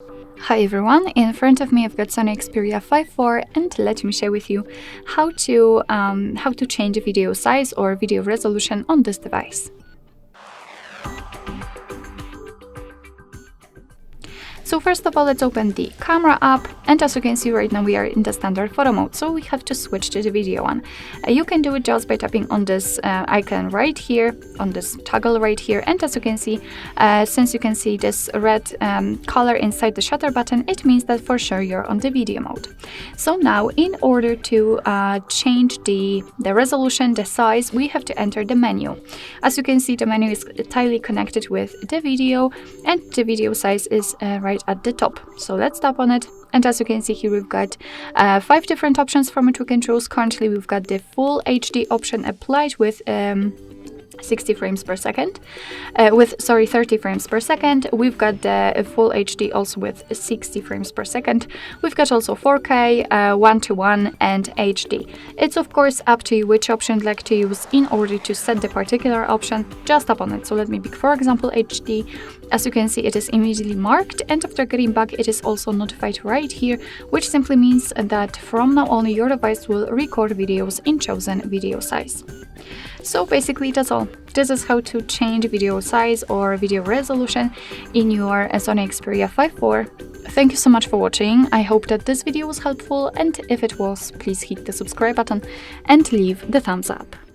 Hi everyone, in front of me I've got SONY Xperia 5.4 and let me share with you how to change the video size or video resolution on this device. So first of all, let's open the camera app, and as you can see right now we are in the standard photo mode, so we have to switch to the video one. You can do it just by tapping on this icon right here, on this toggle right here, and as you can see, since you can see this red color inside the shutter button, it means that for sure you're on the video mode. So now in order to change the resolution, the size, we have to enter the menu. As you can see, the menu is tightly connected with the video, and the video size is right at the top. So let's tap on it, and as you can see here we've got 5 different options from which we can choose. Currently we've got the full HD option applied with 60 frames per second, 30 frames per second. We've got the full HD also with 60 frames per second. We've got also 4K, 1:1 and HD. It's of course up to you which option you'd like to use. In order to set the particular option, just tap on it. So let me pick for example HD. As you can see, it is immediately marked, and after getting back it is also notified right here, which simply means that from now on your device will record videos in chosen video size. So basically that's all. This is how to change video size or video resolution in your SONY Xperia 5.4. Thank you so much for watching. I hope that this video was helpful, and if it was, please hit the subscribe button and leave the thumbs up.